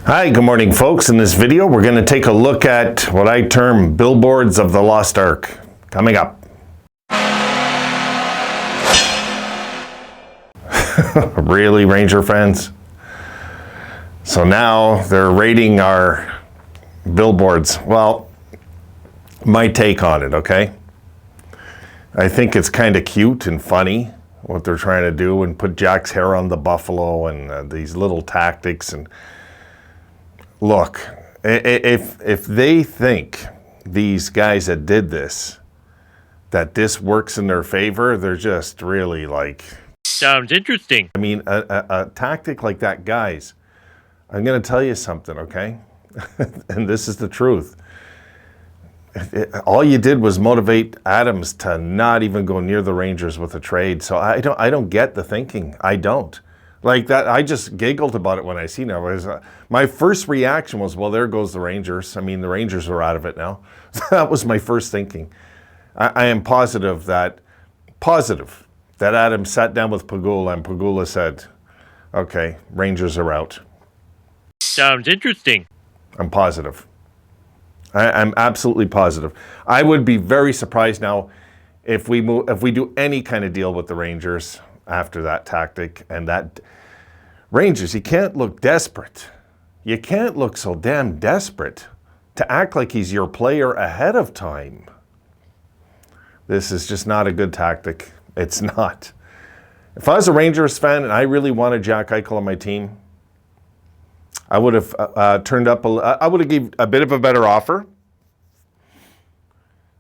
Hi, good morning folks. In this video, we're going to take a look at what I term Billboards of the Lost Ark. Coming up. Really, Ranger fans? So now they're rating our billboards. Well, my take on it, okay? I think it's kind of cute and funny what they're trying to do and put Jack's hair on the buffalo and these little tactics. And look, if they think, these guys that did this, that this works in their favor, they're just really like... Sounds interesting. I mean, a tactic like that, guys, I'm going to tell you something, okay? And this is the truth. All you did was motivate Adams to not even go near the Rangers with a trade. So I don't get the thinking. I don't. Like that, I just giggled about it when I seen it. My first reaction was, well, there goes the Rangers. I mean, the Rangers are out of it now. That was my first thinking. I am positive that Adams sat down with Pagula and Pagula said, okay, Rangers are out. Sounds interesting. I'm positive. I'm absolutely positive. I would be very surprised now if we do any kind of deal with the Rangers after that tactic. And that Rangers, you can't look desperate. You can't look so damn desperate to act like he's your player ahead of time. This is just not a good tactic. It's not. If I was a Rangers fan and I really wanted Jack Eichel on my team, I would have turned up. I would have given a bit of a better offer,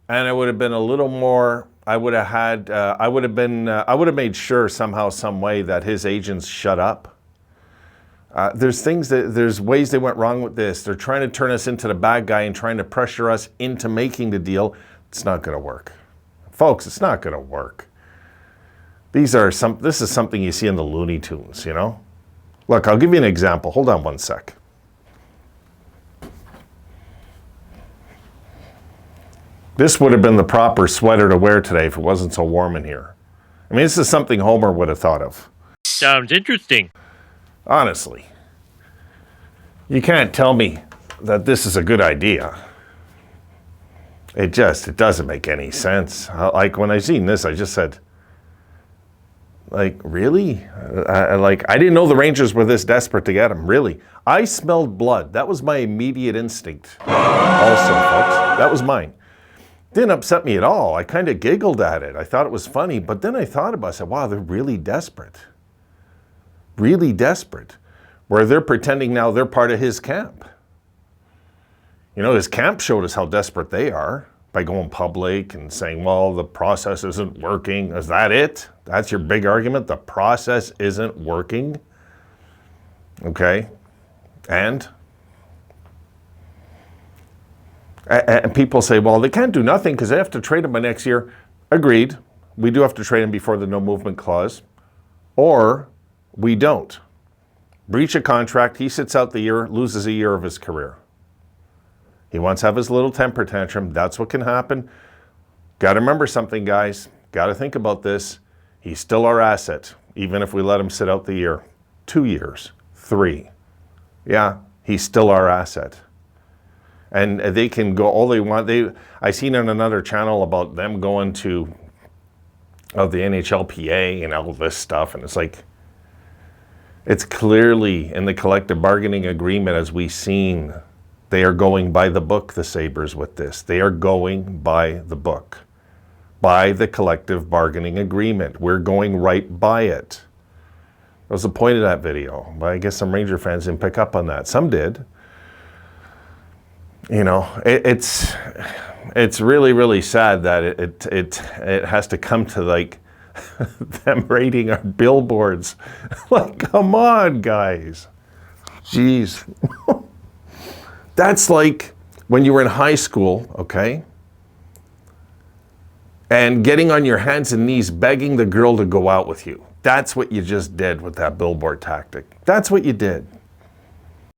and I would have been a little more. I would have had. I would have made sure somehow, some way that his agents shut up. There's ways they went wrong with this. They're trying to turn us into the bad guy and trying to pressure us into making the deal. It's not going to work, folks. It's not going to work. This is something you see in the Looney Tunes, you know. Look, I'll give you an example. Hold on one sec. This would have been the proper sweater to wear today if it wasn't so warm in here. I mean, this is something Homer would have thought of. Sounds interesting. Honestly. You can't tell me that this is a good idea. It doesn't make any sense. Like, when I seen this, I just said, like, really? I didn't know the Rangers were this desperate to get him, really. I smelled blood. That was my immediate instinct. Also, folks, that was mine. Didn't upset me at all. I kind of giggled at it. I thought it was funny, but then I thought about it. I said, wow, they're really desperate. Really desperate. Where they're pretending now they're part of his camp. You know, his camp showed us how desperate they are by going public and saying, well, the process isn't working. Is that it? That's your big argument? The process isn't working? Okay. And people say, well, they can't do nothing because they have to trade him by next year. Agreed. We do have to trade him before the no movement clause. Or we don't. Breach a contract. He sits out the year, loses a year of his career. He wants to have his little temper tantrum. That's what can happen. Got to remember something, guys. Got to think about this. He's still our asset, even if we let him sit out the year. 2 years, 3. Yeah, he's still our asset. And they can go all they want. I seen on another channel about them going to the NHLPA and all this stuff. And it's like, it's clearly in the collective bargaining agreement, as we've seen, they are going by the book, the Sabres, with this. They are going by the book, by the collective bargaining agreement. We're going right by it. That was the point of that video. But I guess some Ranger fans didn't pick up on that. Some did. You know, it's really, really sad that it has to come to, like, them rating our billboards. Like, come on, guys. Jeez. That's like when you were in high school, okay? And getting on your hands and knees begging the girl to go out with you. That's what you just did with that billboard tactic. That's what you did.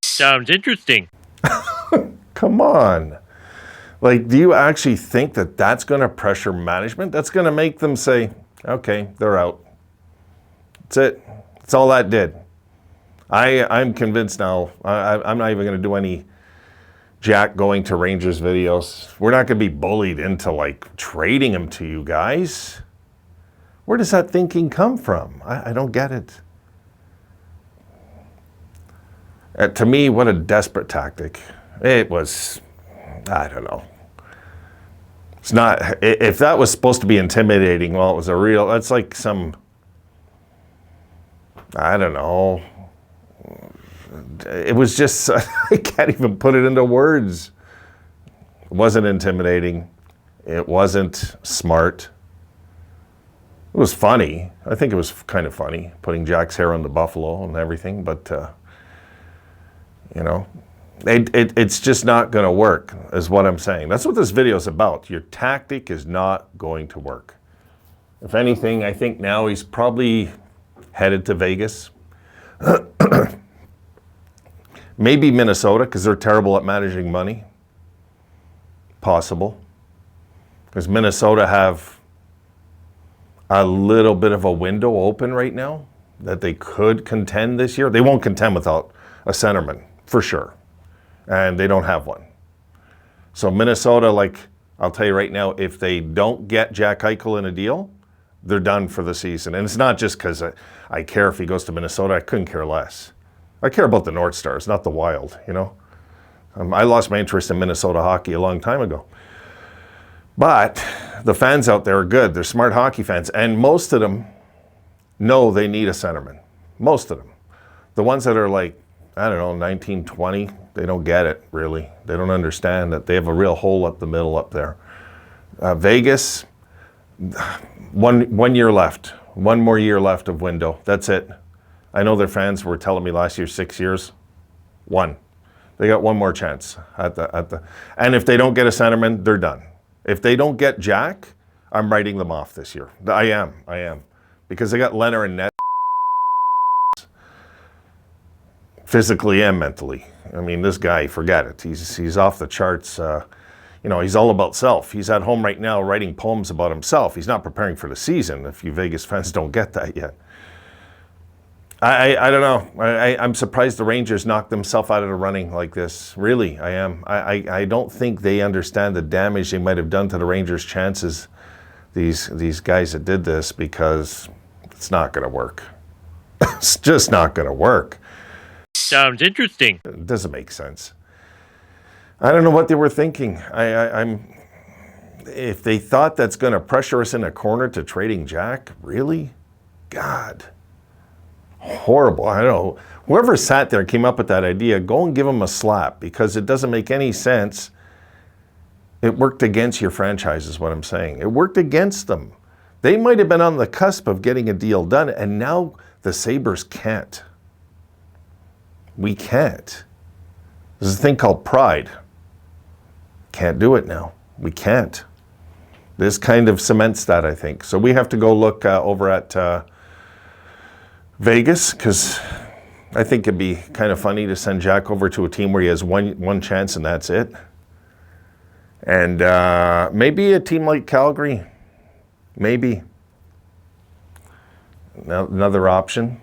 Sounds interesting. Come on. Like, do you actually think that that's going to pressure management? That's going to make them say, okay, they're out. That's it. That's all that did. I'm convinced now. I'm not even going to do any Jack going to Rangers videos. We're not going to be bullied into like trading him to you guys. Where does that thinking come from? I don't get it. To me, what a desperate tactic. It was, I don't know. It's not, if that was supposed to be intimidating, well, it was that's like some, I don't know. It was just, I can't even put it into words. It wasn't intimidating. It wasn't smart. It was funny. I think it was kind of funny, putting Jack's hair on the buffalo and everything, but, it's just not going to work, is what I'm saying. That's what this video is about. Your tactic is not going to work. If anything, I think now he's probably headed to Vegas. Maybe Minnesota, because they're terrible at managing money. Possible. Because Minnesota have a little bit of a window open right now that they could contend this year. They won't contend without a centerman, for sure. And they don't have one. So Minnesota, like, I'll tell you right now, if they don't get Jack Eichel in a deal, they're done for the season. And it's not just because I care if he goes to Minnesota. I couldn't care less. I care about the North Stars, not the Wild, I lost my interest in Minnesota hockey a long time ago. But the fans out there are good. They're smart hockey fans. And most of them know they need a centerman. Most of them. The ones that are like, I don't know, 19, 20, they don't get it, really. They don't understand that they have a real hole up the middle up there. Vegas, one year left. One more year left of window. That's it. I know their fans were telling me last year 6 years. One. They got one more chance and if they don't get a centerman, they're done. If they don't get Jack, I'm writing them off this year. I am. Because they got Leonard and Ned physically and mentally. I mean, this guy, forget it. He's off the charts. He's all about self. He's at home right now writing poems about himself. He's not preparing for the season, if you Vegas fans don't get that yet. I don't know. I'm surprised the Rangers knocked themselves out of the running like this. Really, I am. I don't think they understand the damage they might have done to the Rangers' chances, these guys that did this, because it's not going to work. It's just not going to work. Sounds interesting. It doesn't make sense. I don't know what they were thinking. If they thought that's going to pressure us in a corner to trading Jack, really? God. Horrible. I don't know. Whoever sat there and came up with that idea, go and give them a slap, because it doesn't make any sense. It worked against your franchise, is what I'm saying. It worked against them. They might have been on the cusp of getting a deal done, and now the Sabres can't. We can't. There's a thing called pride. Can't do it now. We can't. This kind of cements that, I think. So we have to go look over at Vegas, because I think it'd be kind of funny to send Jack over to a team where he has one chance and that's it. And maybe a team like Calgary. Maybe. Another option.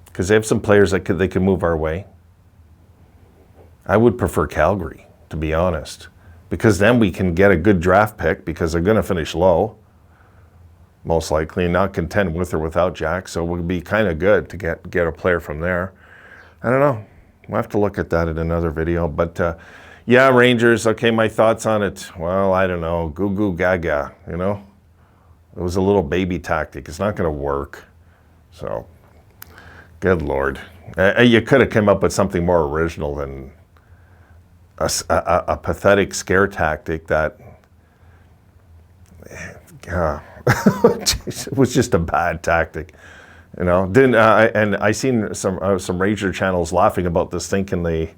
Because they have some players that they could move our way. I would prefer Calgary, to be honest. Because then we can get a good draft pick, because they're going to finish low, most likely, and not contend with or without Jack. So it would be kind of good to get a player from there. I don't know. We'll have to look at that in another video. But yeah, Rangers, okay, my thoughts on it. Well, I don't know. Goo goo gaga, It was a little baby tactic. It's not going to work. So, good Lord. You could have come up with something more original than a pathetic scare tactic that it was just a bad tactic, Didn't and I seen some Ranger channels laughing about this, thinking they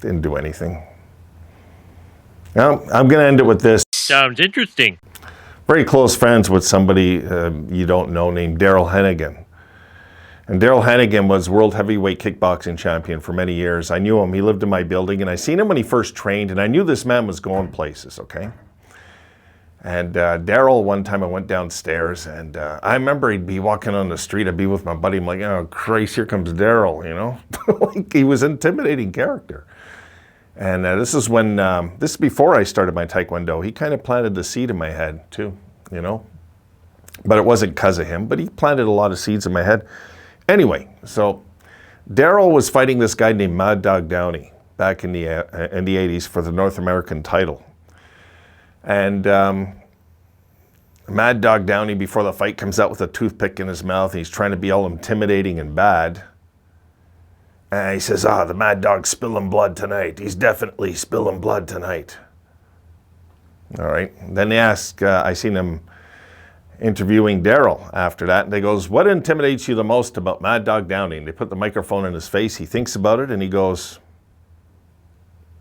didn't do anything. Now, I'm going to end it with this. Sounds interesting. Very close friends with somebody you don't know named Daryl Hennigan. And Daryl Hennigan was world heavyweight kickboxing champion for many years. I knew him. He lived in my building, and I seen him when he first trained, and I knew this man was going places, okay? And Daryl, one time I went downstairs, and I remember he'd be walking on the street. I'd be with my buddy. I'm like, oh, Christ, here comes Daryl, you know? Like, he was an intimidating character. And this is when, this is before I started my Taekwondo. He kind of planted the seed in my head, too, you know? But it wasn't because of him, but he planted a lot of seeds in my head. Anyway, so Daryl was fighting this guy named Mad Dog Downey back in the 80s for the North American title. And Mad Dog Downey, before the fight, comes out with a toothpick in his mouth. And he's trying to be all intimidating and bad. And he says, the Mad Dog's spilling blood tonight. He's definitely spilling blood tonight. All right. Then they ask, I seen him interviewing Daryl after that. And they goes, what intimidates you the most about Mad Dog Downey? And they put the microphone in his face. He thinks about it and he goes,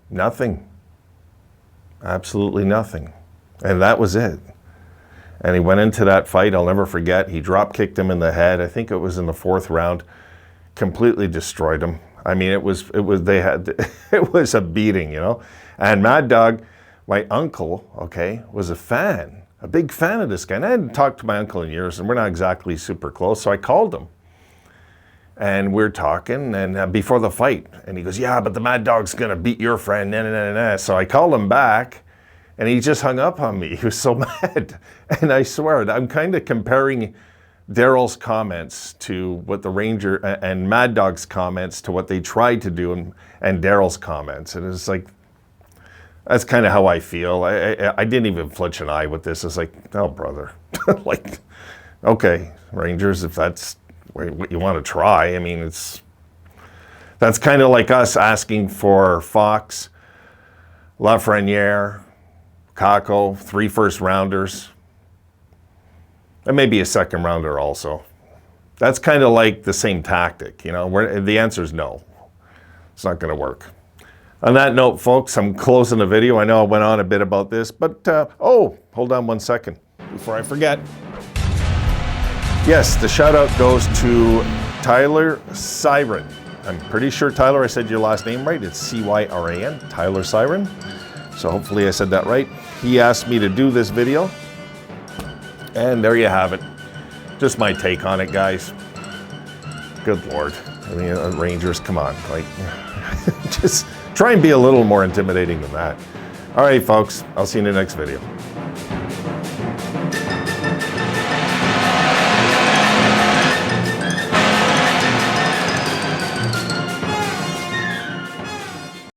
nothing. Absolutely nothing. And that was it. And he went into that fight, I'll never forget. He drop kicked him in the head. I think it was in the 4th round. Completely destroyed him. I mean, it was a beating, you know. And Mad Dog, my uncle, okay, was a big fan of this guy. And I hadn't talked to my uncle in years, and we're not exactly super close, so I called him. And we're talking, and before the fight, and he goes, yeah, but the Mad Dog's gonna beat your friend, nah, nah, nah, nah. So I called him back, and he just hung up on me. He was so mad. And I swear, I'm kind of comparing Daryl's comments to what the Ranger and Mad Dog's comments to what they tried to do, and Daryl's comments. And it's like, that's kind of how I feel. I didn't even flinch an eye with this. It's like, oh, brother. Like, okay, Rangers, if that's what you want to try. I mean, that's kind of like us asking for Fox, Lafreniere, Kako, 3 first-rounders, and maybe a 2nd rounder also. That's kind of like the same tactic, you know. The answer is no. It's not going to work. On that note, folks, I'm closing the video. I know I went on a bit about this, but hold on 1 second before I forget. Yes, the shout out goes to Tyler Siren. I'm pretty sure, Tyler, I said your last name right. It's C-Y-R-A-N, Tyler Siren. So hopefully I said that right. He asked me to do this video. And there you have it. Just my take on it, guys. Good Lord. I mean, Rangers, come on. Like, just try and be a little more intimidating than that. All right, folks. I'll see you in the next video.